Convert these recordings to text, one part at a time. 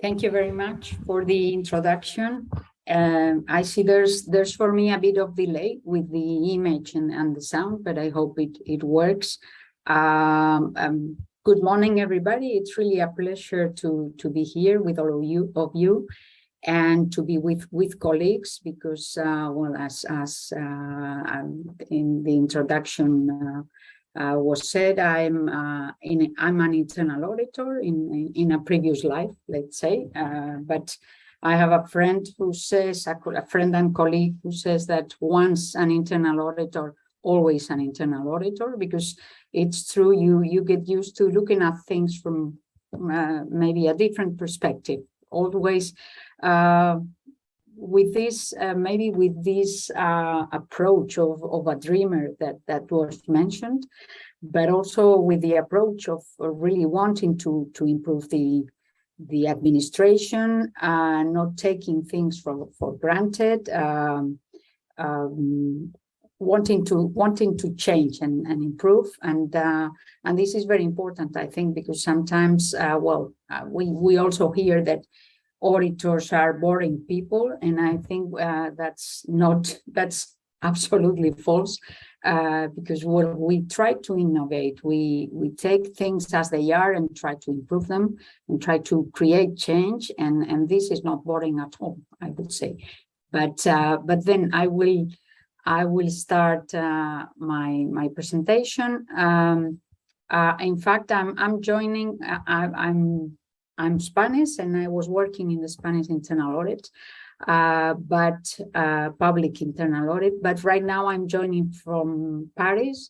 Thank you very much for the introduction. I see there's for me a bit of delay with the image and the sound, but I hope it works. Good morning, everybody. It's really a pleasure to be here with all of you and to be with colleagues because, well, as in the introduction was said, I'm an internal auditor in a previous life, let's say, but I have a friend who says, a friend and colleague who says that once an internal auditor, always an internal auditor, because it's true, you get used to looking at things from maybe a different perspective, always with this, maybe with this approach of a dreamer that was mentioned, but also with the approach of really wanting to improve the administration, not taking things for granted, wanting to change and improve, and this is very important, I think, because sometimes, we also hear that auditors are boring people, and I think that's absolutely false, because when we try to innovate, we take things as they are and try to improve them and try to create change, and this is not boring at all, I would say. But then I will start my presentation. In fact, I'm Spanish, and I was working in the Spanish internal audit, but public internal audit. But right now I'm joining from Paris,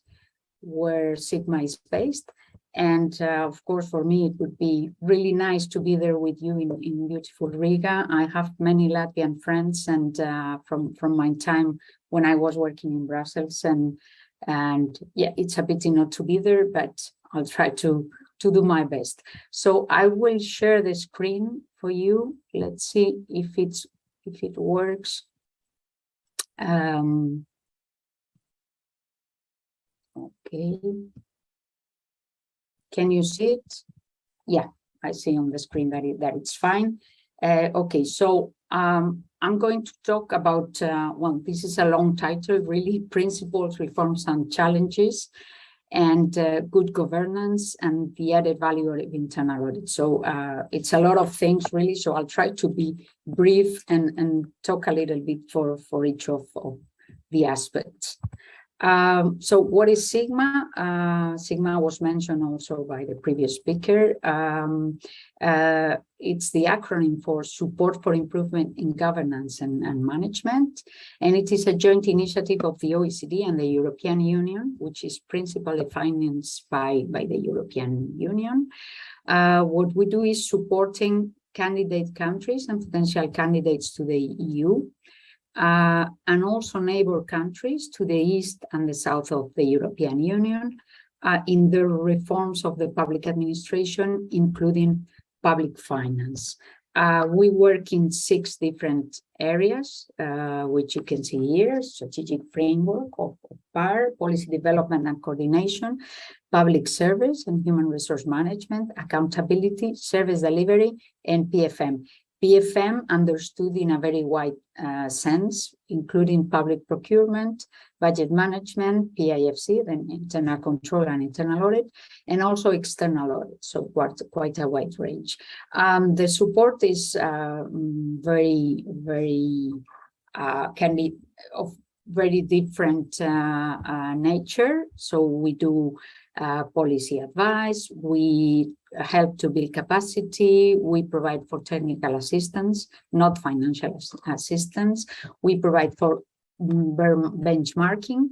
where Sigma is based. And of course, for me, it would be really nice to be there with you in beautiful Riga. I have many Latvian friends, and from my time when I was working in Brussels, and yeah, it's a pity not to be there, but I'll try to do my best. So I will share the screen for you. Let's see if it works. Okay. Can you see it? Yeah, I see on the screen that it's fine. Okay, so I'm going to talk about, well, this is a long title, really, Principles, Reforms and Challenges, and good governance and the added value of internal audit. So it's a lot of things, really, so I'll try to be brief and talk a little bit for each of the aspects. So what is Sigma? Sigma was mentioned also by the previous speaker. It's the acronym for Support for Improvement in Governance and Management, and it is a joint initiative of the OECD and the European Union, which is principally financed by the European Union. What we do is supporting candidate countries and potential candidates to the EU, and also neighbor countries to the east and the south of the European Union in the reforms of the public administration, including public finance. We work in 6 different areas, which you can see here: strategic framework of PAR, policy development and coordination, public service and human resource management, accountability, service delivery, and PFM. PFM understood in a very wide sense, including public procurement, budget management, PIFC, then internal control and internal audit, and also external audit, so quite a wide range. The support is very, can be of very different nature. So we do policy advice, we help to build capacity, we provide for technical assistance, not financial assistance, we provide for benchmarking.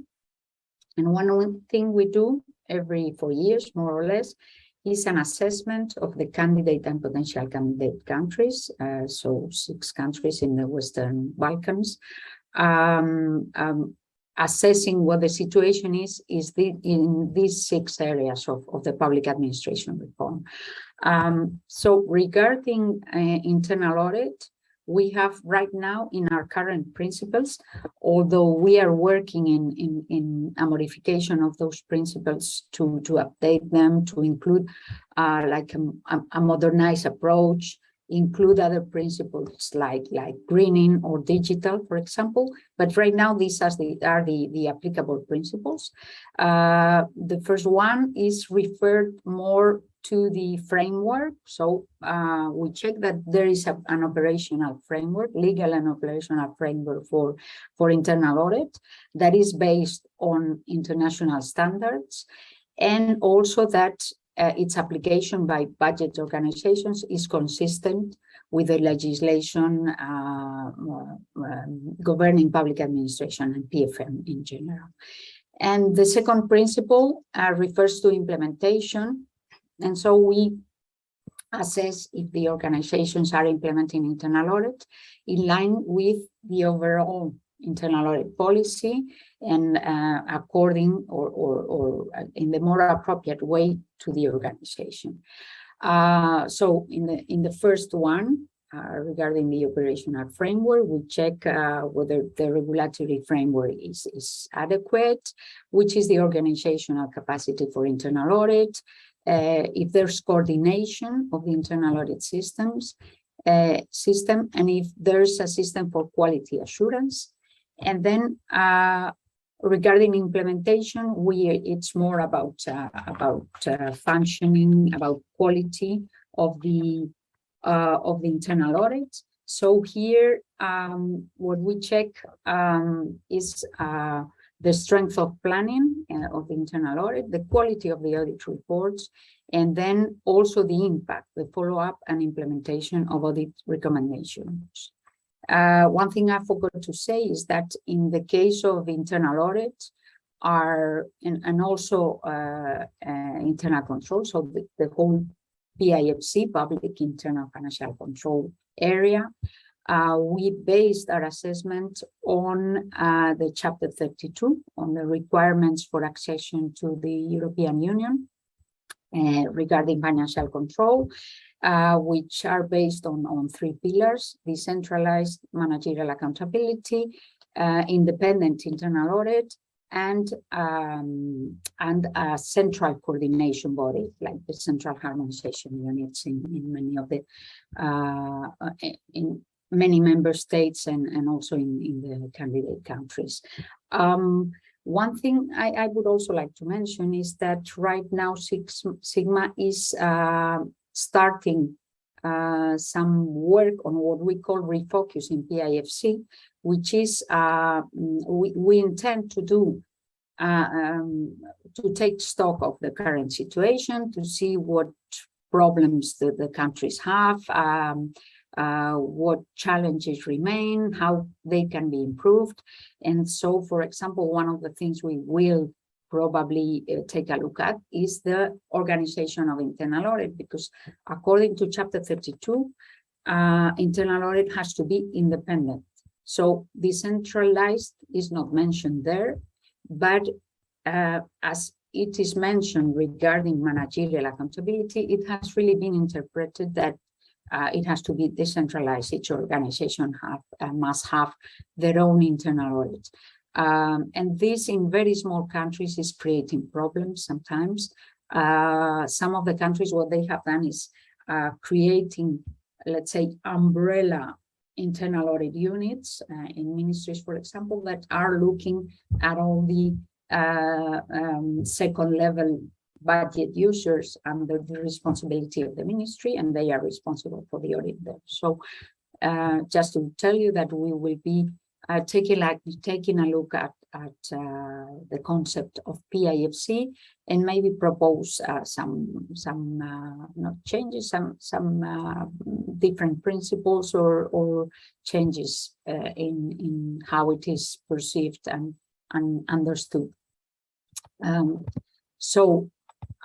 And one thing we do every 4 years, more or less, is an assessment of the candidate and potential candidate countries, so 6 countries in the Western Balkans, assessing what the situation is in these 6 areas of the public administration reform. So regarding internal audit, we have right now in our current principles, although we are working in a modification of those principles to update them, to include like a modernized approach, include other principles like greening or digital, for example. But right now, these are the applicable principles. The first one is referred more to the framework. So we check that there is an operational framework, legal and operational framework for internal audit that is based on international standards, and also that its application by budget organizations is consistent with the legislation governing public administration and PFM in general. And the second principle refers to implementation. And so we assess if the organizations are implementing internal audit in line with the overall internal audit policy and according or in the more appropriate way to the organization. So in the first one, regarding the operational framework, we check whether the regulatory framework is adequate, which is the organizational capacity for internal audit, if there's coordination of the internal audit system, and if there's a system for quality assurance. And then regarding implementation, it's more about functioning, about quality of the internal audit. So here, what we check is the strength of planning of the internal audit, the quality of the audit reports, and then also the impact, the follow-up and implementation of audit recommendations. One thing I forgot to say is that in the case of internal audit, and also internal control, so the whole PIFC, Public Internal Financial Control area, we based our assessment on the Chapter 32, on the requirements for accession to the European Union regarding financial control, which are based on three pillars: decentralized managerial accountability, independent internal audit, and a central coordination body, like the central harmonization units in many of the in many member states and also in the candidate countries. One thing I would also like to mention is that right now Sigma is starting some work on what we call refocusing PIFC, which is we intend to do to take stock of the current situation, to see what problems the countries have, what challenges remain, how they can be improved. And so, for example, one of the things we will probably take a look at is the organization of internal audit, because according to Chapter 32, internal audit has to be independent. So decentralized is not mentioned there, but as it is mentioned regarding managerial accountability, it has really been interpreted that it has to be decentralized. Each organization must have their own internal audit. And this in very small countries is creating problems sometimes. Some of the countries, what they have done is creating, let's say, umbrella internal audit units in ministries, for example, that are looking at all the second level budget users under the responsibility of the ministry, and they are responsible for the audit there. So just to tell you that we will be taking a look at the concept of PIFC and maybe propose some not changes, some different principles or changes in how it is perceived and understood. So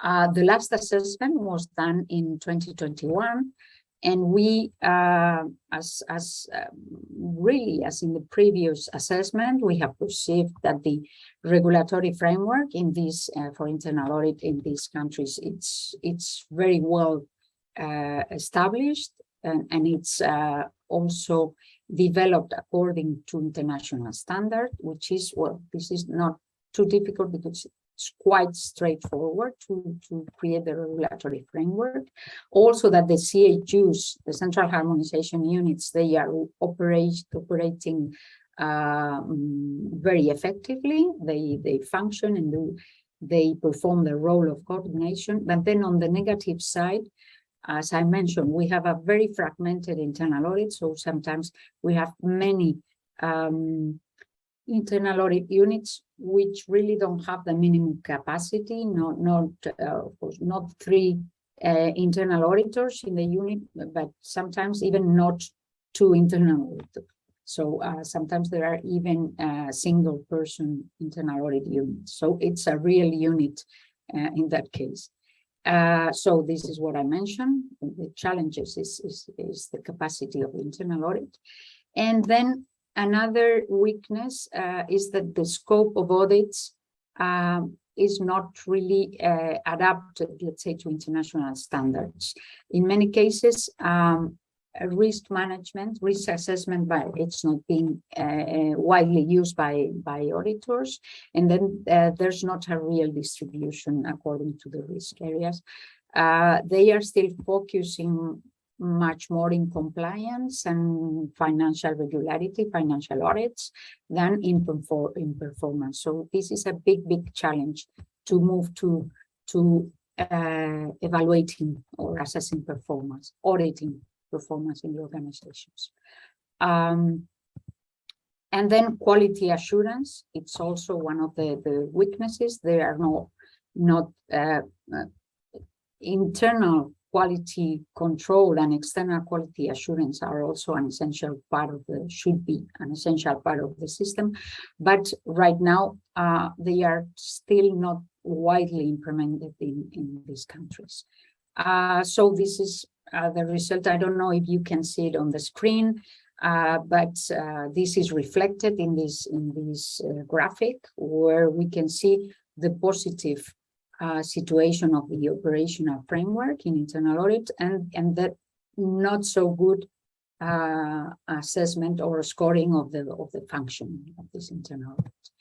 the last assessment was done in 2021, and we, as in the previous assessment, we have perceived that the regulatory framework in this for internal audit in these countries, it's very well established, and it's also developed according to international standard, which is, well, this is not too difficult because it's quite straightforward to create the regulatory framework. Also that the CHUs, the Central Harmonization Units, they are operating very effectively. They function and they perform the role of coordination. But then on the negative side, as I mentioned, we have a very fragmented internal audit. So sometimes we have many internal audit units which really don't have the minimum capacity, of course, not 3 internal auditors in the unit, but sometimes even not 2 internal auditors. So sometimes there are even single person internal audit units. So it's a real unit in that case. So this is what I mentioned. The challenges is the capacity of internal audit. And then another weakness is that the scope of audits is not really adapted, let's say, to international standards. In many cases, risk management, risk assessment, it's not being widely used by auditors. And then there's not a real distribution according to the risk areas. They are still focusing much more in compliance and financial regularity, financial audits, than in performance. So this is a big challenge to move to evaluating or assessing performance, auditing performance in the organizations. And then quality assurance, it's also one of the weaknesses. There are not internal quality control and external quality assurance are also an essential part of should be an essential part of the system. But right now, they are still not widely implemented in these countries. So this is the result. I don't know if you can see it on the screen, but this is reflected in this graphic, where we can see the positive situation of the operational framework in internal audit and the not so good assessment or scoring of the function of this internal audit.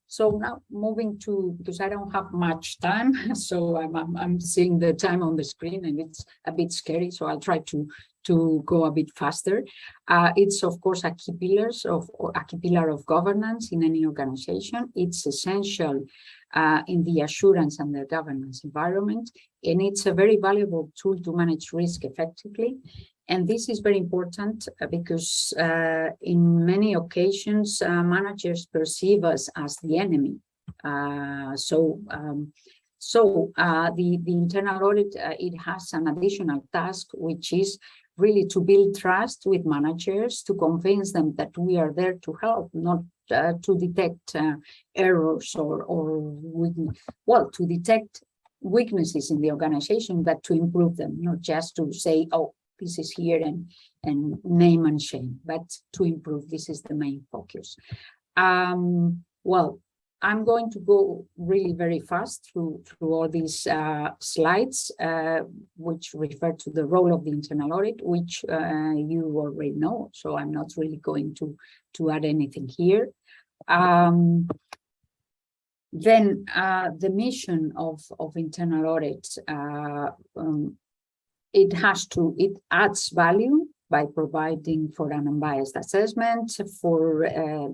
So now moving to, because I don't have much time, so I'm seeing the time on the screen and it's a bit scary, so I'll try to go a bit faster. It's of course a key pillar of governance in any organization. It's essential in the assurance and the governance environment, and it's a very valuable tool to manage risk effectively. And this is very important because in many occasions, managers perceive us as the enemy. So the internal audit, it has an additional task, which is really to build trust with managers, to convince them that we are there to help, not to detect errors to detect weaknesses in the organization, but to improve them, not just to say, oh, this is here and name and shame, but to improve. This is the main focus. Well, I'm going to go really very fast through all these slides, which refer to the role of the internal audit, which you already know, so I'm not really going to add anything here. Then the mission of internal audit, it adds value by providing for an unbiased assessment, for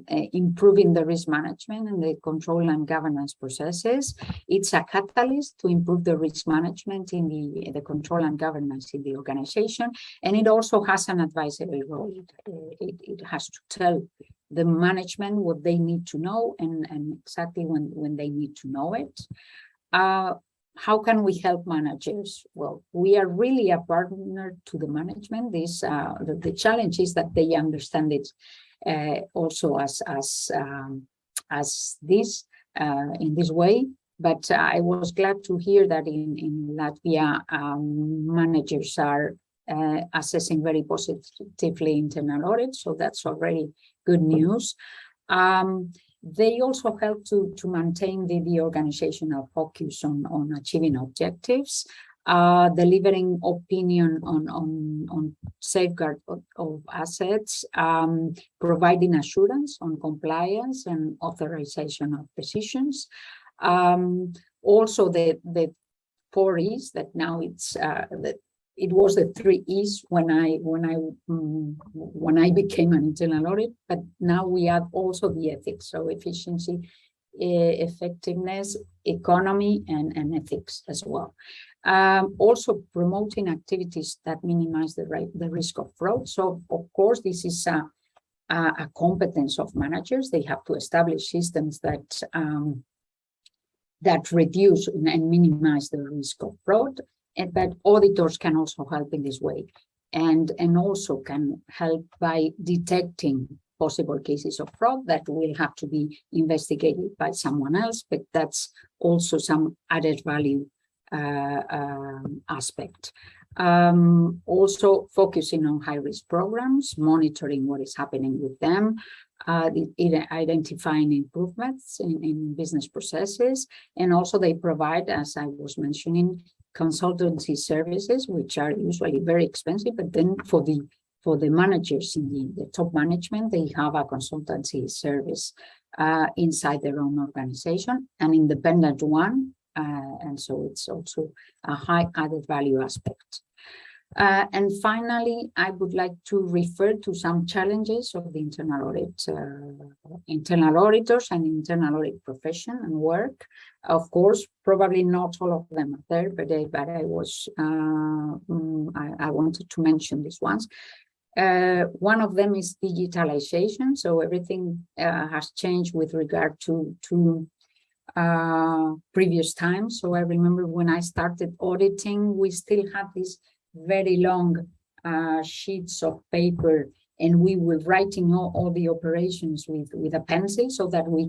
improving the risk management and the control and governance processes. It's a catalyst to improve the risk management in the control and governance in the organization. And it also has an advisory role. It has to tell the management what they need to know and exactly when they need to know it. How can we help managers? Well, we are really a partner to the management. The challenge is that they understand it also as this in this way. But I was glad to hear that in Latvia, managers are assessing very positively internal audits, so that's already good news. They also help to maintain the organizational focus on achieving objectives, delivering opinion on safeguard of assets, providing assurance on compliance and authorization of decisions. Also, the 4 E's that now it's it was the 3 E's when I became an internal audit, but now we add also the ethics, so efficiency, effectiveness, economy, and ethics as well. Also promoting activities that minimize the risk of fraud. So of course, this is a competence of managers. They have to establish systems that that reduce and minimize the risk of fraud. But auditors can also help in this way, and also can help by detecting possible cases of fraud that will have to be investigated by someone else, but that's also some added value aspect. Also focusing on high-risk programs, monitoring what is happening with them, identifying improvements in business processes, and also they provide, as I was mentioning, consultancy services, which are usually very expensive, but then for the managers in the top management, they have a consultancy service inside their own organization, an independent one, and so it's also a high added value aspect. And finally, I would like to refer to some challenges of the internal audit, internal auditors and internal audit profession and work. Of course, probably not all of them are there, but I wanted to mention these ones. One of them is digitalization. So everything has changed with regard to previous times. So I remember when I started auditing, we still had these very long sheets of paper, and we were writing all the operations with a pencil so that we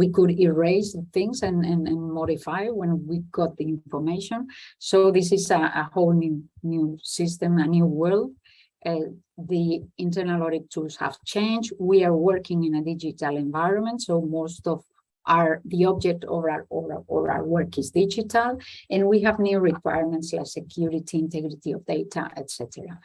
could erase things and modify when we got the information. So this is a whole new system, a new world. The internal audit tools have changed. We are working in a digital environment, so most of the object of our work is digital, and we have new requirements like security, integrity of data, etc.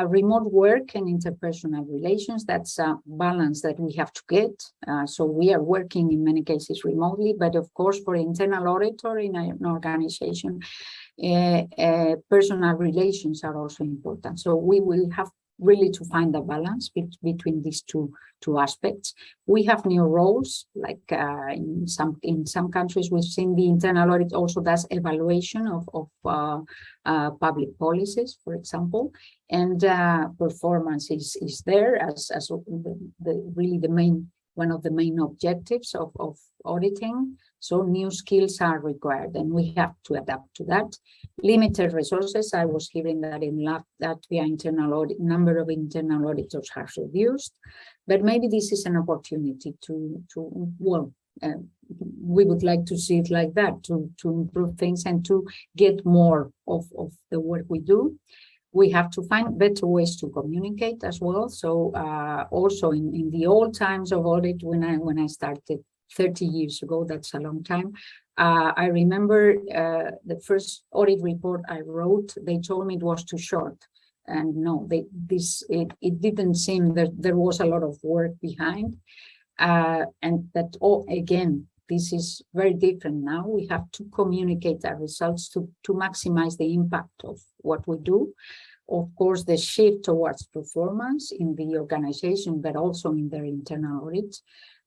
Remote work and interpersonal relations, that's a balance that we have to get. So we are working in many cases remotely, but of course for internal auditor in an organization, personal relations are also important. So we will have really to find a balance between these two aspects. We have new roles, like in some countries we've seen the internal audit also does evaluation of public policies, for example, and performance is there as really one of the main objectives of auditing. So new skills are required, and we have to adapt to that. Limited resources. I was hearing that in Latvia, internal audit number of internal auditors has reduced, but maybe this is an opportunity we would like to see it like that, to improve things and to get more of the work we do. We have to find better ways to communicate as well. So also in the old times of audit, when I started 30 years ago, that's a long time. I remember the first audit report I wrote, they told me it was too short. And no, it didn't seem that there was a lot of work behind. And that, again, this is very different now. We have to communicate our results to maximize the impact of what we do. Of course, the shift towards performance in the organization, but also in their internal audit.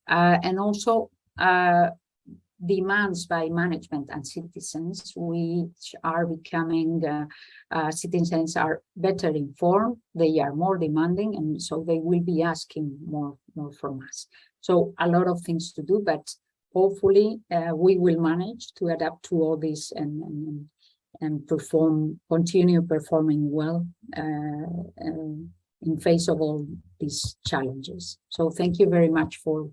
And also demands by management and citizens, which are becoming, citizens are better informed, they are more demanding, and so they will be asking more from us. So a lot of things to do, but hopefully we will manage to adapt to all this and continue performing well in face of all these challenges. So thank you very much for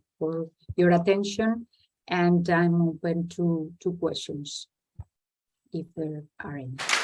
your attention, and I'm open to questions if there are any.